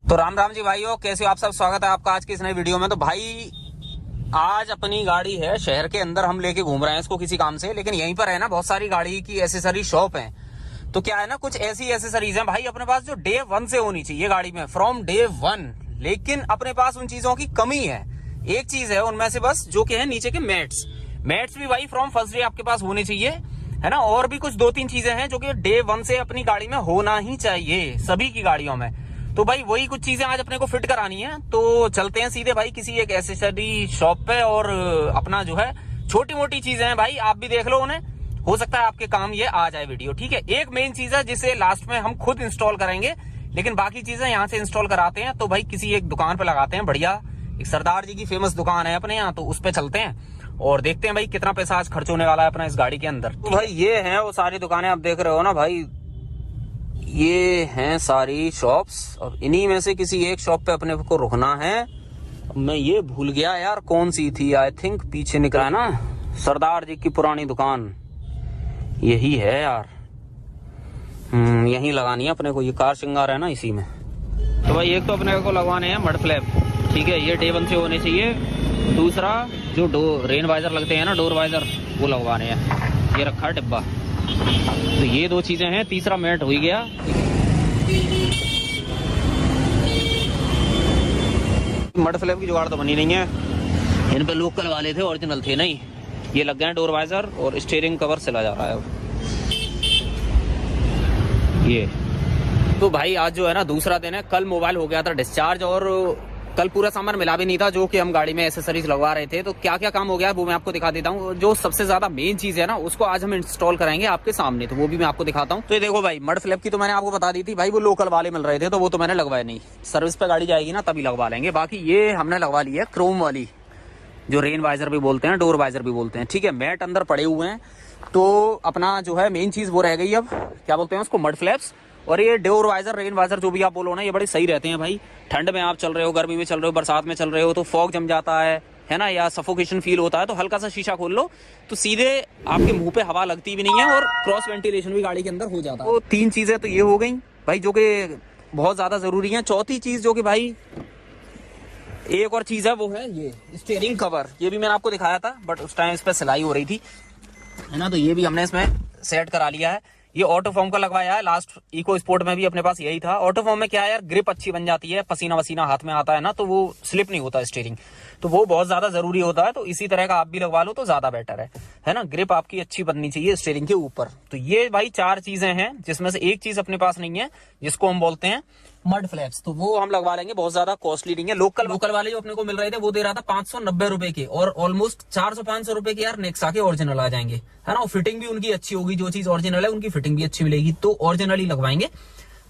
तो राम राम जी भाइयों, कैसे हो आप सब। स्वागत है आपका आज की इस नई वीडियो में। तो भाई आज अपनी गाड़ी है शहर के अंदर, हम लेके घूम रहे हैं इसको किसी काम से, लेकिन यहीं पर है ना बहुत सारी गाड़ी की एसेसरी शॉप है। तो क्या है ना, कुछ ऐसी एसेसरीज हैं भाई अपने पास जो डे वन से होनी चाहिए गाड़ी में, फ्रॉम डे वन, लेकिन अपने पास उन चीजों की कमी है। एक चीज है उनमें से बस, जो कि है नीचे के मैट्स भी भाई फ्रॉम फर्स्ट डे आपके पास होने चाहिए, है ना। और भी कुछ दो तीन चीजें हैं जो कि डे वन से अपनी गाड़ी में होना ही चाहिए सभी की गाड़ियों में। तो भाई वही कुछ चीजें आज अपने को फिट करानी है। तो चलते हैं सीधे भाई किसी एक एसेसरी शॉप पे, और अपना जो है छोटी मोटी चीजें हैं भाई, आप भी देख लो उन्हें, हो सकता है आपके काम ये आ जाए वीडियो। ठीक है, एक मेन चीज है जिसे लास्ट में हम खुद इंस्टॉल करेंगे, लेकिन बाकी चीजें यहाँ से इंस्टॉल कराते हैं। तो भाई किसी एक दुकान पे लगाते हैं, बढ़िया एक सरदार जी की फेमस दुकान है अपने यहाँ, तो उस पे चलते हैं और देखते हैं भाई कितना पैसा आज खर्च होने वाला है अपना इस गाड़ी के अंदर। तो भाई ये है वो सारी दुकानें आप देख रहे हो ना भाई, ये हैं सारी शॉप्स। अब इन्हीं में से किसी एक शॉप पे अपने को रुकना है। मैं ये भूल गया यार कौन सी थी, आई थिंक पीछे निकला है ना सरदार जी की पुरानी दुकान, यही है यार। यही लगानी है अपने को, ये कार श्रृंगार है ना इसी में। तो भाई एक तो अपने को लगवाने हैं मड फ्लैप, ठीक है, ये डे वन से होने चाहिए। दूसरा जो रेन वाइजर लगते हैं ना, डोर वाइजर, वो लगवाने हैं। ये रखा है डिब्बा। तो ये दो चीजें हैं, तीसरा मैट हो ही गया। मड फ्लैप की जुगाड़ तो बनी नहीं है, इन पे लोकल वाले थे, ओरिजिनल थे नहीं। ये लग गए डोर वाइजर और स्टीयरिंग कवर सिला जा रहा है अब ये। तो भाई आज जो है ना दूसरा दिन है, कल मोबाइल हो गया था डिस्चार्ज और कल पूरा सामान मिला भी नहीं था जो कि हम गाड़ी में एसेसरीज लगवा रहे थे। तो क्या क्या काम हो गया वो मैं आपको दिखा देता हूँ। जो सबसे ज्यादा मेन चीज है ना उसको आज हम इंस्टॉल कराएंगे आपके सामने, तो वो भी मैं आपको दिखाता हूँ। तो ये देखो भाई, मड फ्लैप की तो मैंने आपको बता दी थी भाई, वो लोकल वाले मिल रहे थे तो वो तो मैंने लगवाए नहीं, सर्विस पे गाड़ी जाएगी ना तभी लगवा लेंगे। बाकी ये हमने लगवा ली है क्रोम वाली, जो रेन वाइजर भी बोलते हैं, डोर वाइजर भी बोलते हैं। ठीक है, मैट अंदर पड़े हुए हैं। तो अपना जो है मेन चीज वो रह गई, अब क्या बोलते हैं उसको, मड फ्लैप्स। और ये डोर वाइजर, रेन वाइजर जो भी आप बोलो ना, ये बड़े सही रहते हैं भाई। ठंड में आप चल रहे हो, गर्मी में चल रहे हो, बरसात में चल रहे हो, तो फॉग जम जाता है ना, या सफोकेशन फील होता है, तो हल्का सा शीशा खोल लो तो सीधे आपके मुंह पे हवा लगती भी नहीं है और क्रॉस वेंटिलेशन भी गाड़ी के अंदर हो जाता है। तो तीन चीजें तो ये हो गई भाई जो कि बहुत ज्यादा जरूरी है। चौथी चीज जो कि भाई एक और चीज है, वो है ये स्टीयरिंग कवर। ये भी मैंने आपको दिखाया था बट उस टाइम इस पर सिलाई हो रही थी, है ना। तो ये भी हमने इसमें सेट करा लिया है। ये ऑटो फॉर्म का लगवाया है, लास्ट इको स्पोर्ट में भी अपने पास यही था। ऑटो फॉर्म में क्या है यार, ग्रिप अच्छी बन जाती है, पसीना वसीना हाथ में आता है ना, तो वो स्लिप नहीं होता स्टीयरिंग, तो वो बहुत ज्यादा जरूरी होता है। तो इसी तरह का आप भी लगवा लो तो ज्यादा बेटर है ना। ग्रिप आपकी अच्छी बननी चाहिए स्टीयरिंग के ऊपर। तो ये भाई चार चीजें हैं जिसमें से एक चीज अपने पास नहीं है, जिसको हम बोलते हैं मड फ्लैप्स। तो वो हम लगवा लेंगे, बहुत ज्यादा कॉस्टली नहीं है। लोकल वाले जो अपने को मिल रहे थे वो दे रहा था 590 रुपए के, और ऑलमोस्ट 400-500 रुपए के यार नेक्सा के ओरिजिनल आ जाएंगे, है ना। और फिटिंग भी उनकी अच्छी होगी, जो चीज ओरिजिनल है उनकी फिटिंग भी अच्छी मिलेगी, तो ओरिजिनल ही लगवाएंगे।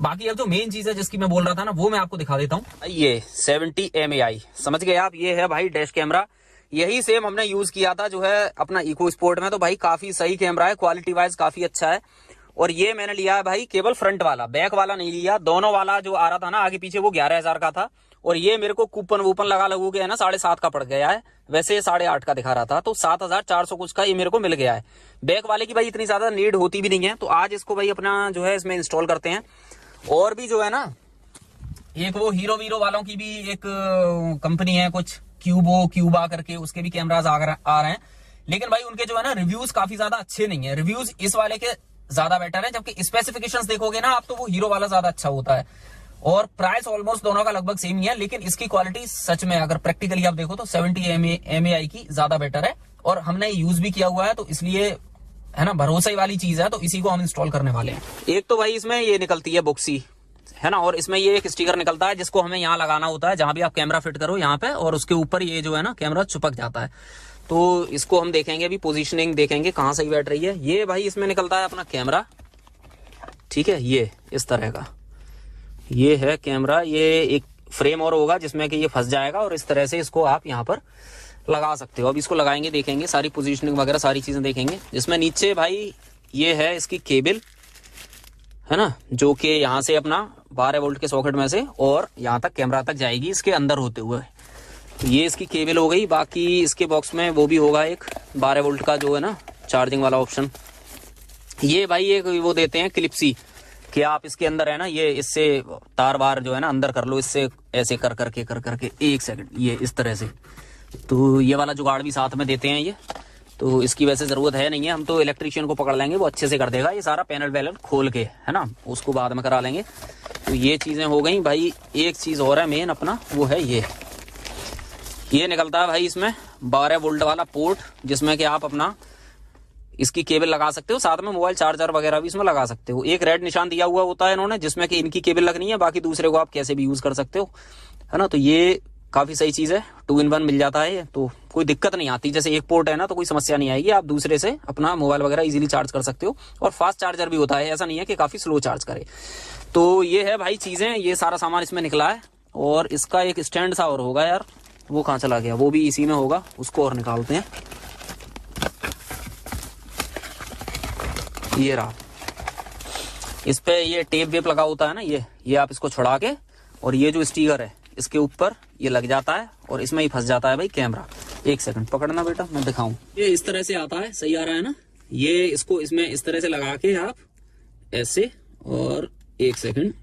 बाकी अब जो मेन चीज है जिसकी मैं बोल रहा था ना, वो मैं आपको दिखा देता हूँ। ये 70 MAI समझ गए आप, ये है भाई डैश कैमरा। यही सेम हमने यूज किया था जो है अपना इको स्पोर्ट में। तो भाई काफी सही कैमरा है, क्वालिटी वाइज काफी अच्छा है। और ये मैंने लिया है भाई केवल फ्रंट वाला, बैक वाला नहीं लिया। दोनों वाला जो आ रहा था ना आगे पीछे, वो 11,000 का था। और ये मेरे को कूपन वूपन लगा लगू के है ना 7,500 का पड़ गया है। वैसे ये 8,500 का दिखा रहा था, तो 7,400 कुछ का ये मेरे को मिल गया है। बैक वाले की भाई इतनी ज्यादा नीड होती भी नहीं है। तो आज इसको भाई अपना जो है इसमें इंस्टॉल करते हैं। और भी जो है ना, एक वो हीरो वीरो वालों की भी एक कंपनी है कुछ, क्यूबा करके, उसके भी कैमराज आ रहे हैं। लेकिन भाई उनके जो है ना रिव्यूज काफी ज्यादा अच्छे नहीं है। रिव्यूज इस वाले के ज्यादा बेटर है, जबकि स्पेसिफिकेशंस देखोगे ना आप तो वो हीरो वाला ज्यादा अच्छा होता है। और प्राइस ऑलमोस्ट दोनों का लगभग सेम ही है, लेकिन इसकी क्वालिटी सच में अगर प्रैक्टिकली आप देखो तो 70 MAI की ज्यादा बेटर है। और हमने यूज भी किया हुआ है, तो इसलिए है ना भरोसे वाली चीज है, तो इसी को हम इंस्टॉल करने वाले हैं। एक तो भाई इसमें ये निकलती है बॉक्सी, है ना, और इसमें ये एक स्टिकर निकलता है जिसको हमें यहाँ लगाना होता है, जहां भी आप कैमरा फिट करो यहाँ पे, और उसके ऊपर ये जो है ना कैमरा चिपक जाता है। तो इसको हम देखेंगे अभी, पोजीशनिंग देखेंगे कहाँ सही बैठ रही है। ये भाई इसमें निकलता है अपना कैमरा, ठीक है, ये इस तरह का ये है कैमरा। ये एक फ्रेम और होगा जिसमें कि ये फंस जाएगा, और इस तरह से इसको आप यहाँ पर लगा सकते हो। अब इसको लगाएंगे, देखेंगे सारी पोजीशनिंग वगैरह सारी चीजें देखेंगे। जिसमें नीचे भाई ये है इसकी केबल, है ना, जो कि यहाँ से अपना 12 वोल्ट के सॉकेट में से और यहाँ तक कैमरा तक जाएगी इसके अंदर होते हुए। तो ये इसकी केबल हो गई। बाकी इसके बॉक्स में वो भी होगा एक 12 वोल्ट का जो है ना चार्जिंग वाला ऑप्शन। ये भाई एक वो देते हैं क्लिप्सी, कि आप इसके अंदर है ना ये इससे तार वार जो है ना अंदर कर लो, इससे ऐसे कर करके 1 सेकंड ये इस तरह से। तो ये वाला जुगाड़ भी साथ में देते हैं ये, तो इसकी वैसे ज़रूरत है नहीं है, हम तो इलेक्ट्रीशियन को पकड़ लेंगे, वो अच्छे से कर देगा ये सारा पैनल वैनल खोल के, है ना, उसको बाद में करा लेंगे। तो ये चीज़ें हो गई भाई। एक चीज़ और है मेन अपना, वो है ये निकलता है भाई इसमें 12 वोल्ट वाला पोर्ट, जिसमें कि आप अपना इसकी केबल लगा सकते हो, साथ में मोबाइल चार्जर वगैरह भी इसमें लगा सकते हो। एक रेड निशान दिया हुआ होता है इन्होंने, जिसमें कि इनकी केबल लगनी है, बाकी दूसरे को आप कैसे भी यूज़ कर सकते हो, है ना। तो ये काफ़ी सही चीज़ है, 2 in 1 मिल जाता है, तो कोई दिक्कत नहीं आती। जैसे एक पोर्ट है ना तो कोई समस्या नहीं आएगी, आप दूसरे से अपना मोबाइल वगैरह इजीली चार्ज कर सकते हो। और फास्ट चार्जर भी होता है, ऐसा नहीं है कि काफ़ी स्लो चार्ज करे। तो ये है भाई चीज़ें, ये सारा सामान इसमें निकला है। और इसका एक स्टैंड सा और होगा यार, वो कहाँ चला गया, वो भी इसी में होगा, उसको और निकालते हैं। ये रहा, इस पे ये टेप वेप लगा होता है ना, ये आप इसको छुड़ा के, और ये जो स्टिकर है इसके ऊपर ये लग जाता है और इसमें ही फंस जाता है भाई कैमरा। 1 सेकंड पकड़ना बेटा, मैं दिखाऊं। ये इस तरह से आता है, सही आ रहा है ना। ये इसको इसमें इस तरह से लगा के आप ऐसे, और 1 सेकंड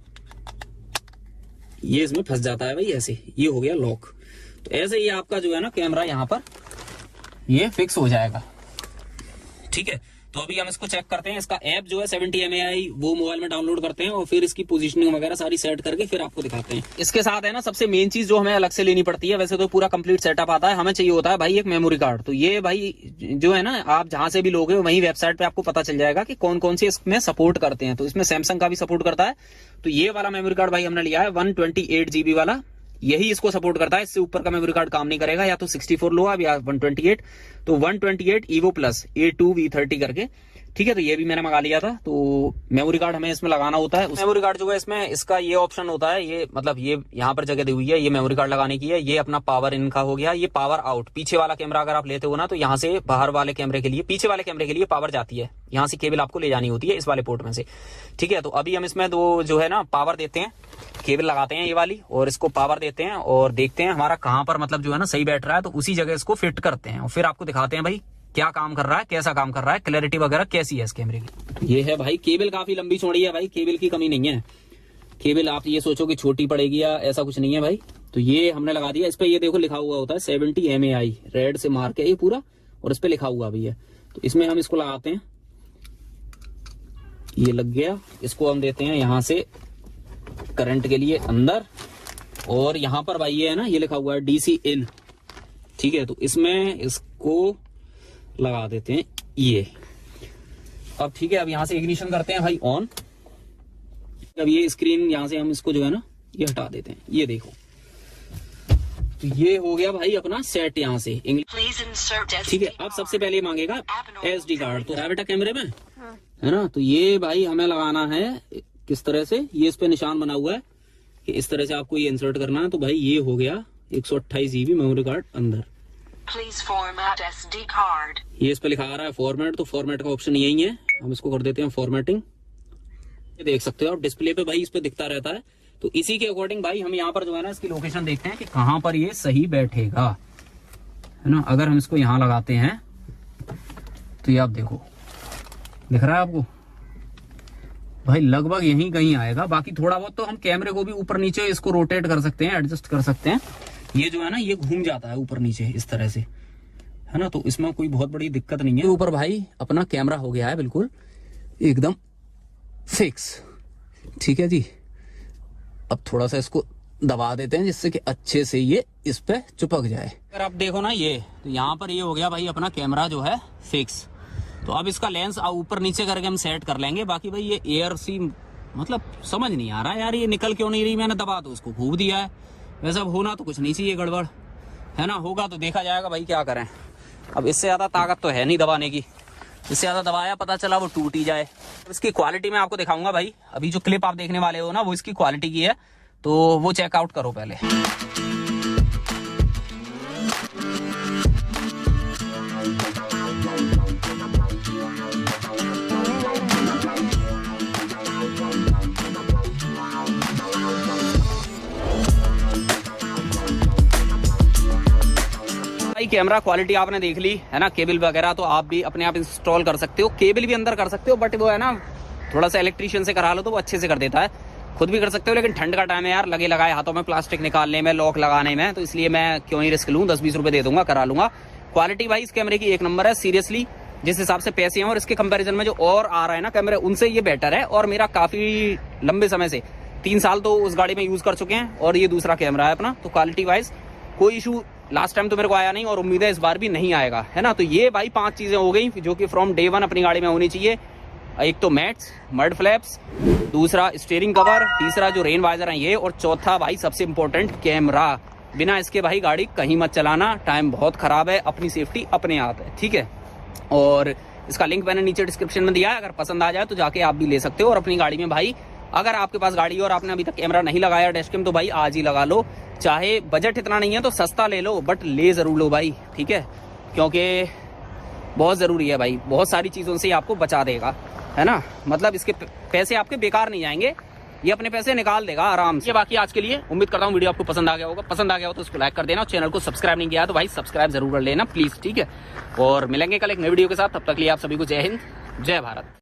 ये इसमें फंस जाता है भाई ऐसे, ये हो गया लॉक। तो ऐसे ही आपका जो है ना कैमरा यहाँ पर ये फिक्स हो जाएगा, ठीक है। तो अभी हम इसको चेक करते हैं। इसका ऐप जो है 70 mAh वो मोबाइल में डाउनलोड करते हैं और फिर इसकी पोजीशनिंग वगैरह सारी सेट करके फिर आपको दिखाते हैं। इसके साथ है ना सबसे मेन चीज जो हमें अलग से लेनी पड़ती है, वैसे तो पूरा कंप्लीट सेटअप आता है, हमें चाहिए होता है भाई एक मेमोरी कार्ड। तो ये भाई जो है ना आप जहां से भी लोगे वहीं वेबसाइट पे आपको पता चल जाएगा कि कौन कौन से इसमें सपोर्ट करते हैं। तो इसमें सैमसंग का भी सपोर्ट करता है। तो ये वाला मेमोरी कार्ड भाई हमने लिया है 128 GB वाला, यही इसको सपोर्ट करता है। इससे ऊपर का मेमोरी कार्ड काम नहीं करेगा, या तो 64 लो आप या 128। तो 128 EVO प्लस A2V30 करके, ठीक है। तो ये भी मैंने मंगा लिया था। तो मेमोरी कार्ड हमें इसमें लगाना होता है। मेमोरी कार्ड जो है इसमें इसका ये ऑप्शन होता है, ये मतलब ये यहाँ पर जगह दी हुई है, ये मेमोरी कार्ड लगाने की है। ये अपना पावर इन का हो गया, ये पावर आउट। पीछे वाला कैमरा अगर आप लेते हो ना तो यहाँ से बाहर वाले कैमरे के लिए, पीछे वाले कैमरे के लिए पावर जाती है, यहाँ से केबल आपको ले जानी होती है इस वाले पोर्ट में से, ठीक है। तो अभी हम इसमें दो जो है ना पावर देते हैं, केबल लगाते हैं ये वाली और इसको पावर देते हैं और देखते हैं हमारा कहाँ पर मतलब जो है ना सही बैठ रहा है। तो उसी जगह इसको फिट करते हैं और फिर आपको दिखाते हैं भाई क्या काम कर रहा है, कैसा काम कर रहा है, क्लैरिटी वगैरह कैसी है इस कैमरे की। ये है भाई केबल, काफी लंबी चौड़ी है भाई, केबल की कमी नहीं है। केबल आप ये सोचो कि छोटी पड़ेगी या ऐसा कुछ नहीं है भाई। तो ये हमने लगा दिया। इस पे ये देखो लिखा हुआ होता है 70 mAh, रेड से मार्क है ये पूरा, और इस पे लिखा हुआ भी है। तो इसमें हम इसको लगाते हैं, ये लग गया। इसको हम देते हैं यहाँ से करंट के लिए अंदर, और यहाँ पर भाई ये है ना ये लिखा हुआ है DC इन, ठीक है। तो इसमें इसको लगा देते हैं ये। अब ठीक है, अब यहां से इग्निशन करते हैं भाई ऑन। अब ये स्क्रीन यहां से हम इसको जो है ना ये हटा देते हैं, ये देखो। तो ये हो गया भाई अपना सेट यहाँ से इंग्लिश, ठीक है। अब सबसे पहले मांगेगा SD कार्ड, तो है बेटा कैमरे में, है ना। तो ये भाई हमें लगाना है किस तरह से, ये इस पे निशान बना हुआ है कि इस तरह से आपको ये इंसर्ट करना है। तो भाई ये हो गया 128 GB मेमोरी कार्ड अंदर। Please format SD card. ये इस पे लिखा आ रहा है फॉर्मेट, तो फॉर्मेट का ऑप्शन यही है, हम इसको कर देते हैं फॉर्मेटिंग। ये देख सकते हो आप डिस्प्ले पे भाई इस पे दिखता रहता है। तो इसी के अकॉर्डिंग भाई हम यहाँ पर जो है ना इसकी लोकेशन देखते हैं कि कहाँ पर ये सही बैठेगा, है ना। अगर हम इसको यहाँ लगाते हैं तो ये आप देखो, दिख रहा है आपको भाई, लगभग यहीं कहीं आएगा। बाकी थोड़ा बहुत तो हम कैमरे को भी ऊपर नीचे इसको रोटेट कर सकते हैं, एडजस्ट कर सकते हैं। ये जो है ना ये घूम जाता है ऊपर नीचे इस तरह से, है ना। तो इसमें कोई बहुत बड़ी दिक्कत नहीं है। ऊपर भाई अपना कैमरा हो गया है बिल्कुल एकदम फिक्स, ठीक है जी। अब थोड़ा सा इसको दबा देते हैं जिससे कि अच्छे से ये इस पे चिपक जाए। अगर आप देखो ना ये, तो यहाँ पर ये हो गया भाई अपना कैमरा जो है फिक्स। तो अब इसका लेंस ऊपर नीचे करके हम सेट कर लेंगे। बाकी भाई ये एयर सी मतलब समझ नहीं आ रहा यार, ये निकल क्यों नहीं रही। मैंने दबा तो उसको घूम दिया है, वैसे अब होना तो कुछ नहीं चाहिए गड़बड़, है ना। होगा तो देखा जाएगा भाई, क्या करें। अब इससे ज्यादा ताकत तो है नहीं दबाने की, इससे ज्यादा दबाया पता चला वो टूट ही जाए। इसकी क्वालिटी मैं आपको दिखाऊंगा भाई। अभी जो क्लिप आप देखने वाले हो ना वो इसकी क्वालिटी की है, तो वो चेकआउट करो पहले। कैमरा क्वालिटी आपने देख ली है ना। केबल वगैरह तो आप भी अपने आप इंस्टॉल कर सकते हो, केबल भी अंदर कर सकते हो, बट वो है ना थोड़ा सा इलेक्ट्रीशियन से करा लो तो वो अच्छे से कर देता है, खुद भी कर सकते हो, लेकिन ठंड का टाइम है यार, लगे लगाए हाथों में प्लास्टिक निकालने में, लॉक लगाने में, तो इसलिए मैं क्यों ही रिस्क लूँ, 10-20 रुपए दे दूंगा, करा लूंगा। क्वालिटी भाई इस कैमरे की एक नंबर है, सीरियसली जिस हिसाब से पैसे हैं और इसके कंपैरिजन में जो और आ रहा है ना कैमरे, उनसे ये बेटर है। और मेरा काफी लंबे समय से 3 साल तो उस गाड़ी में यूज कर चुके हैं, और ये दूसरा कैमरा है अपना, तो क्वालिटी वाइज कोई इशू लास्ट टाइम तो मेरे को आया नहीं, और उम्मीद है इस बार भी नहीं आएगा, है ना। तो ये भाई 5 चीजें हो गई जो कि फ्रॉम डे 1 अपनी गाड़ी में होनी चाहिए। एक तो मैट्स, मड फ्लैप्स, दूसरा स्टीयरिंग कवर, तीसरा जो रेन वाइजर है ये, और चौथा भाई सबसे इंपॉर्टेंट कैमरा। बिना इसके भाई गाड़ी कहीं मत चलाना, टाइम बहुत खराब है, अपनी सेफ्टी अपने हाथ है, ठीक है। और इसका लिंक मैंने नीचे डिस्क्रिप्शन में दिया है, अगर पसंद आ जाए तो जाके आप भी ले सकते हो। और अपनी गाड़ी में भाई अगर आपके पास गाड़ी है और आपने अभी तक कैमरा नहीं लगाया डैशकैम, तो भाई आज ही लगा लो, चाहे बजट इतना नहीं है तो सस्ता ले लो, बट ले जरूर लो भाई, ठीक है, क्योंकि बहुत जरूरी है भाई, बहुत सारी चीजों से आपको बचा देगा, है ना। मतलब इसके पैसे आपके बेकार नहीं जाएंगे, ये अपने पैसे निकाल देगा आराम से। बाकी आज के लिए उम्मीद करता हूँ वीडियो आपको पसंद आ गया होगा, पसंद आ गया हो तो उसको लाइक कर देना, और चैनल को सब्सक्राइब नहीं किया तो भाई सब्सक्राइब जरूर कर लेना प्लीज, ठीक है। और मिलेंगे कल एक नई वीडियो के साथ, तब तक के लिए आप सभी को जय हिंद, जय भारत।